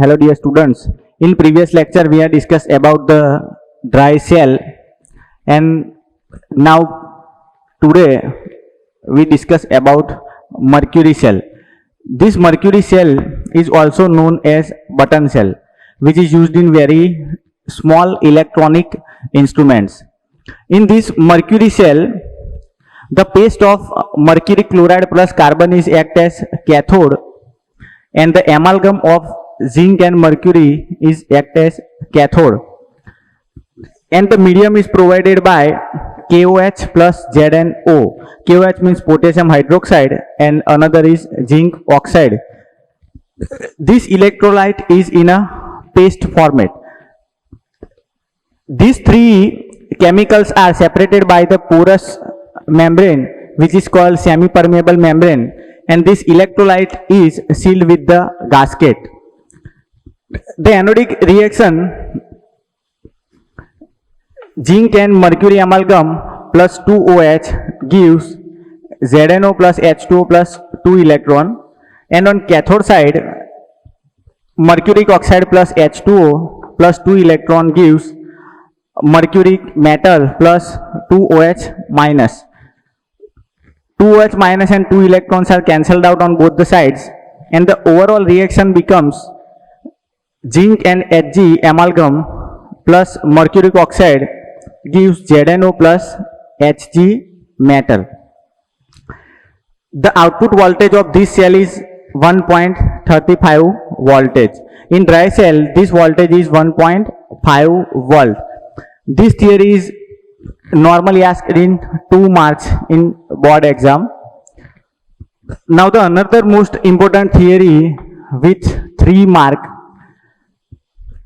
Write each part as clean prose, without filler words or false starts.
Hello dear students. In previous lecture we have discussed about the dry cell, and now today we discuss about mercury cell. This mercury cell is also known as button cell, which is used in very small electronic instruments. In this mercury cell, the paste of mercury chloride plus carbon is act as cathode, and the amalgam of zinc and mercury is act as cathode, and the medium is provided by KOH plus ZnO. KOH means potassium hydroxide and another is zinc oxide. This electrolyte is in a paste format. These three chemicals are separated by the porous membrane, which is called semi-permeable membrane, and this electrolyte is sealed with the gasket. The anodic reaction, zinc and mercury amalgam plus 2OH gives ZnO plus H2O plus 2 electron, and on cathode side mercuric oxide plus H2O plus 2 electron gives mercuric metal plus 2OH minus. 2OH minus and 2 electrons are cancelled out on both the sides, and the overall reaction becomes zinc and Hg amalgam plus mercuric oxide gives ZnO plus Hg metal. The output voltage of this cell is 1.35 voltage. In dry cell, this voltage is 1.5 volt. This theory is normally asked in 2 marks in board exam. Now the another most important theory with 3 mark,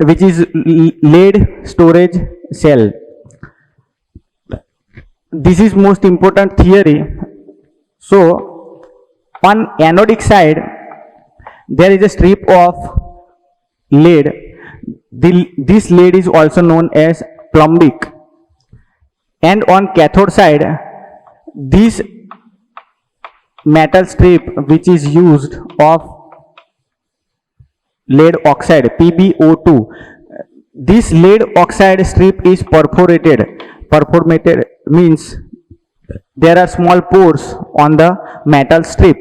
which is lead storage cell. This is most important theory. So on anodic side there is a strip of lead. This lead is also known as plumbic, and on cathode side this metal strip which is used of lead oxide PbO2. This lead oxide strip is perforated. Perforated means there are small pores on the metal strip.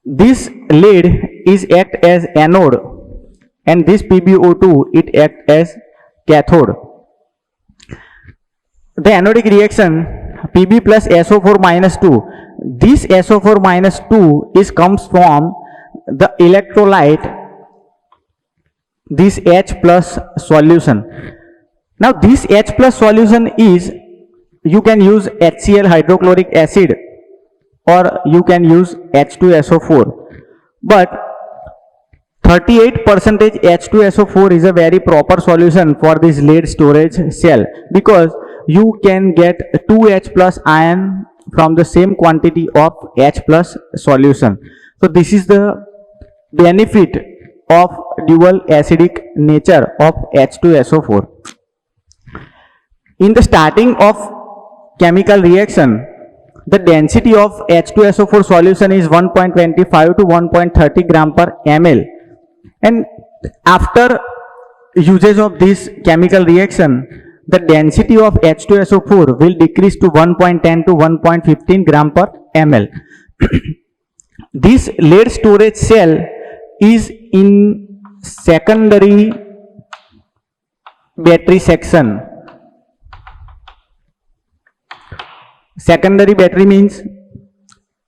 This lead is act as anode, and this PbO2 it act as cathode. The anodic reaction Pb plus SO4 minus 2. This SO4 minus 2 is comes from the electrolyte this H plus solution. Now this H plus solution is, you can use HCl hydrochloric acid or you can use H2SO4, but 38% H2SO4 is a very proper solution for this lead storage cell, because you can get 2H plus ion from the same quantity of H plus solution. So this is the benefit of dual acidic nature of H2SO4. In the starting of chemical reaction, the density of H2SO4 solution is 1.25 to 1.30 gram per ml, and after usage of this chemical reaction, the density of H2SO4 will decrease to 1.10 to 1.15 gram per ml. This lead storage cell is in secondary battery section. Secondary battery means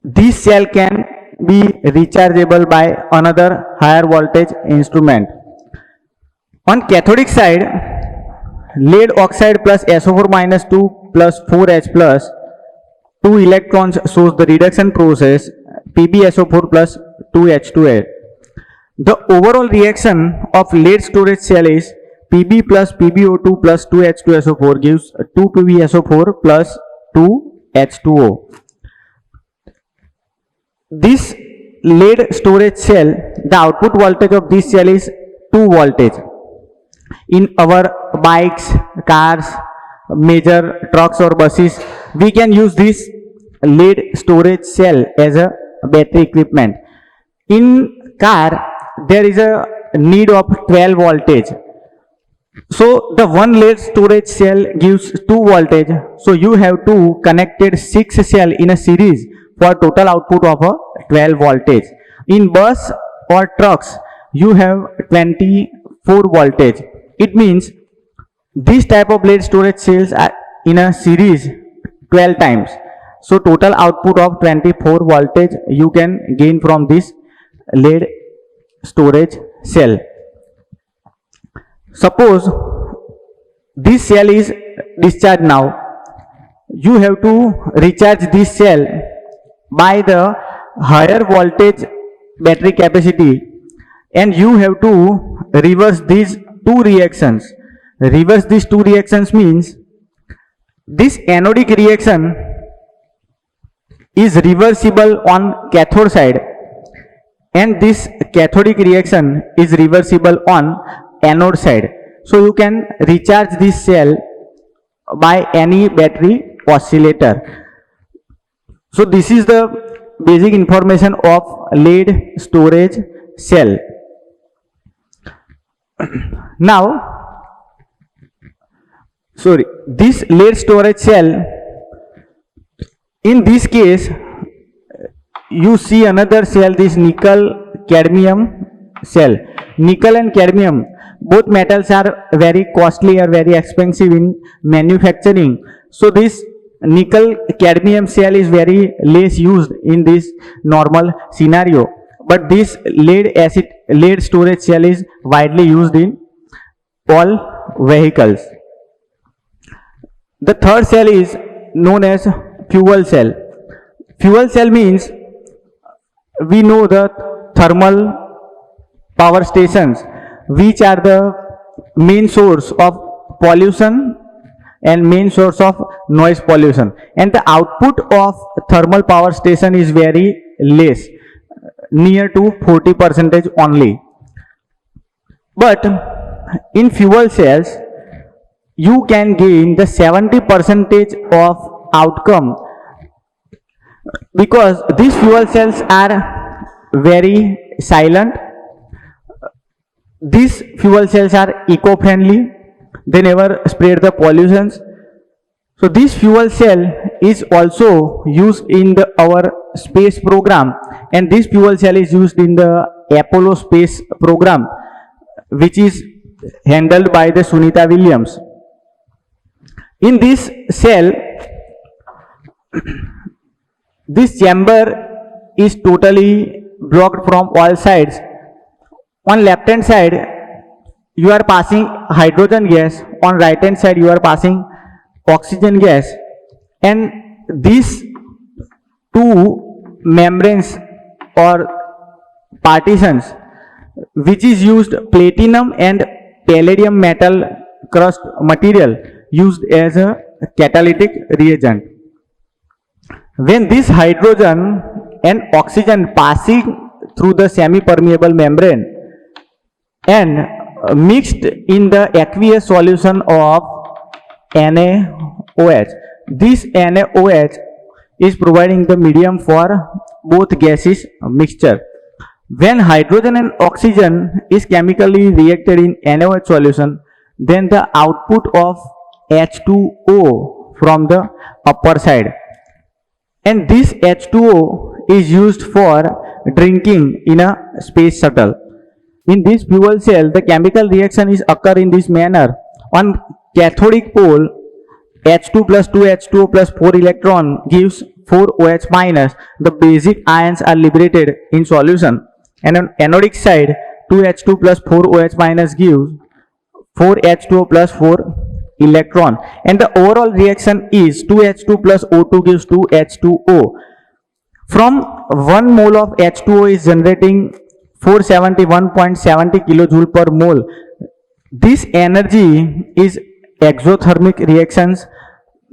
this cell can be rechargeable by another higher voltage instrument. On cathodic side, lead oxide plus SO4 minus 2 plus 4H plus 2 electrons shows the reduction process PbSO4 plus 2H2A. The overall reaction of lead storage cell is Pb plus PbO2 plus 2H2SO4 gives 2 PbSO4 plus 2H2O. This lead storage cell, the output voltage of this cell is 2 voltage. In our bikes, cars, major trucks or buses, we can use this lead storage cell as a battery equipment. In car, there is a need of 12 voltage. So the one lead storage cell gives 2 voltage. So you have to connected 6 cell in a series for total output of a 12 voltage. In bus or trucks, you have 24 voltage. It means this type of lead storage cells are in a series 12 times. So total output of 24 voltage you can gain from this lead storage cell. Suppose this cell is discharged now. You have to recharge this cell by the higher voltage battery capacity, and you have to reverse these two reactions. Reverse these two reactions means this anodic reaction is reversible on cathode side, and this cathodic reaction is reversible on anode side. So you can recharge this cell by any battery oscillator. So this is the basic information of lead storage cell. Now, this lead storage cell, in this case you see another cell, this nickel cadmium cell. Nickel and cadmium, both metals are very costly or very expensive in manufacturing. So this nickel cadmium cell is very less used in this normal scenario, but this lead storage cell is widely used in all vehicles. The third cell is known as fuel cell. Fuel cell means we know the thermal power stations, which are the main source of pollution and main source of noise pollution, and the output of thermal power station is very less, near to 40% only. But in fuel cells you can gain the 70% of outcome, because these fuel cells are very silent. These fuel cells are eco-friendly, they never spread the pollutions. So this fuel cell is also used in our space program, and this fuel cell is used in the Apollo space program, which is handled by the Sunita Williams. In this cell, this chamber is totally blocked from all sides. On left hand side you are passing hydrogen gas, on right hand side you are passing oxygen gas, and these two membranes or partitions, which is used platinum and palladium metal crust material, used as a catalytic reagent. When this hydrogen and oxygen passing through the semi-permeable membrane and mixed in the aqueous solution of NaOH, this NaOH is providing the medium for both gases mixture. When hydrogen and oxygen is chemically reacted in NaOH solution, then the output of H2O from the upper side, and this H2O is used for drinking in a space shuttle. In this fuel cell, the chemical reaction is occur in this manner. On cathodic pole, H2 plus 2 H2O plus 4 electron gives 4 OH minus. The basic ions are liberated in solution. And on anodic side, 2 H2 plus 4 OH minus gives 4 H2O plus 4 electron. And the overall reaction is 2 H2 plus O2 gives 2 H2O. From 1 mole of H2O is generating 471.70 kilojoule per mole. This energy is exothermic reactions,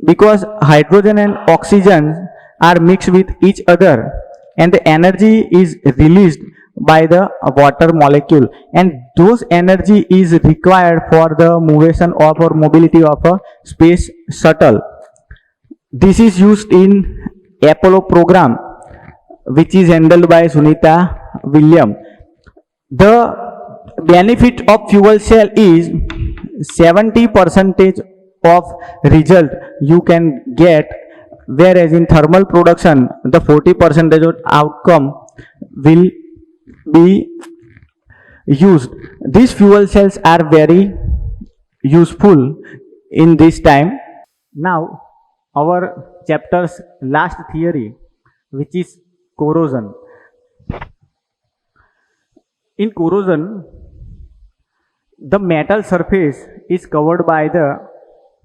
because hydrogen and oxygen are mixed with each other, and the energy is released by the water molecule, and those energy is required for the motion of or mobility of a space shuttle. This is used in Apollo program, which is handled by Sunita Williams. The benefit of fuel cell is 70% of result you can get, whereas in thermal production the 40% of outcome will be used. These fuel cells are very useful in this time. Now our chapter's last theory, which is corrosion. In corrosion, the metal surface is covered by the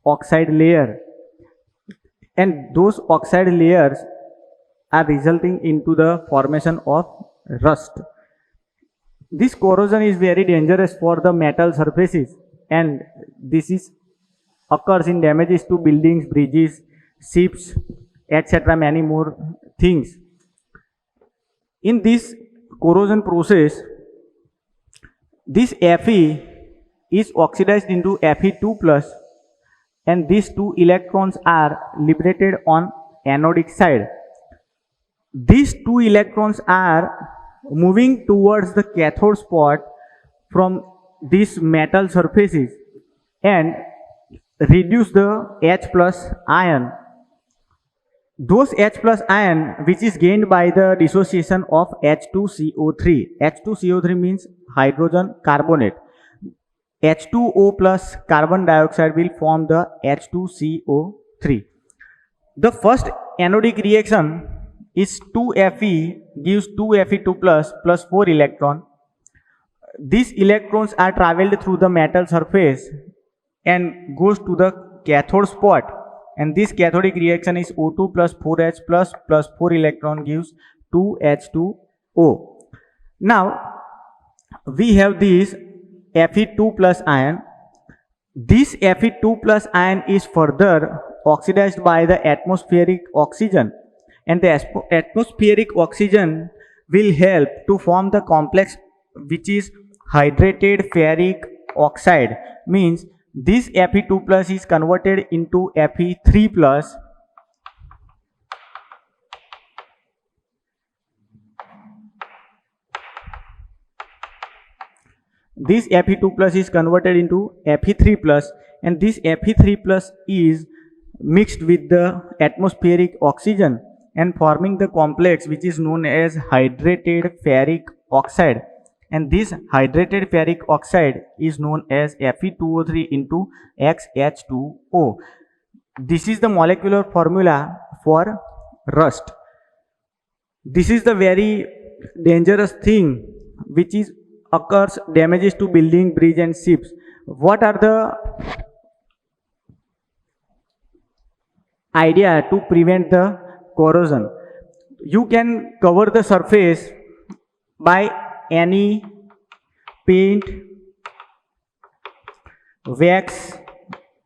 oxide layer, and those oxide layers are resulting into the formation of rust. This corrosion is very dangerous for the metal surfaces, and this is occurs in damages to buildings, bridges, ships, etc. many more things. In this corrosion process, this Fe is oxidized into Fe2 plus, and these two electrons are liberated on anodic side. These two electrons are moving towards the cathode spot from these metal surfaces and reduce the H plus ion. Those H plus ion which is gained by the dissociation of H2CO3. H2CO3 means hydrogen carbonate. H2O plus carbon dioxide will form the H2CO3. The first anodic reaction is 2Fe gives 2Fe2 plus 4 electron. These electrons are traveled through the metal surface and goes to the cathode spot, and this cathodic reaction is O2 plus 4H plus 4 electron gives 2H2O. Now we have this Fe2 plus ion. This Fe2 plus ion is further oxidized by the atmospheric oxygen, and the atmospheric oxygen will help to form the complex which is hydrated ferric oxide. Means this Fe2 plus is converted into Fe3 plus. This Fe2 plus is converted into Fe3 plus, and this Fe3 plus is mixed with the atmospheric oxygen and forming the complex which is known as hydrated ferric oxide, and this hydrated ferric oxide is known as Fe2O3 into XH2O. This is the molecular formula for rust. This is the very dangerous thing which is occurs damages to building, bridge and ships. What are the idea to prevent the corrosion? You can cover the surface by any paint, wax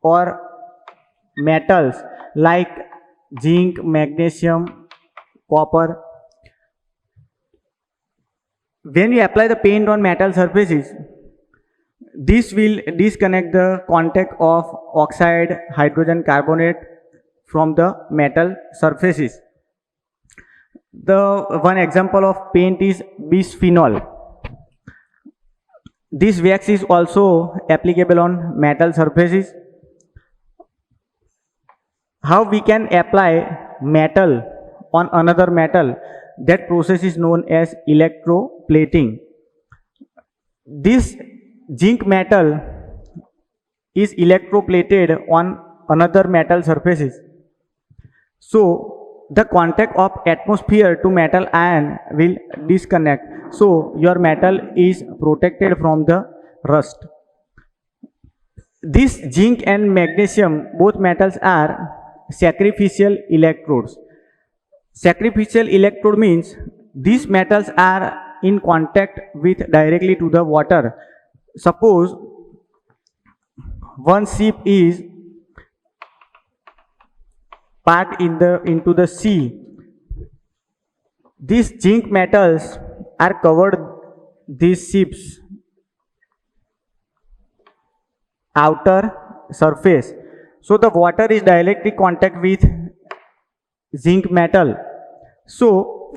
or metals like zinc, magnesium, copper. When you apply the paint on metal surfaces, this will disconnect the contact of oxide hydrogen carbonate from the metal surfaces. The one example of paint is bisphenol. This wax is also applicable on metal surfaces. How we can apply metal on another metal? That process is known as electroplating. This zinc metal is electroplated on another metal surfaces. So the contact of atmosphere to metal ion will disconnect. So your metal is protected from the rust. This zinc and magnesium, both metals are sacrificial electrodes. Sacrificial electrode means these metals are in contact with directly to the water. Suppose one ship is parked into the sea. These zinc metals are covered these ships outer surface. So the water is directly contact with zinc metal. So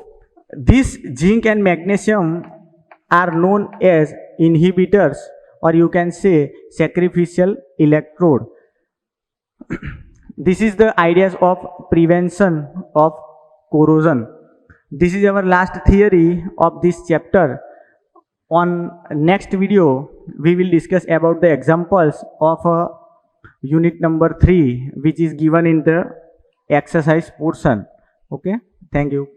this zinc and magnesium are known as inhibitors, or you can say sacrificial electrode. This is the ideas of prevention of corrosion. This is our last theory of this chapter. On next video, we will discuss about the examples of unit number 3, which is given in the exercise portion. Okay, thank you.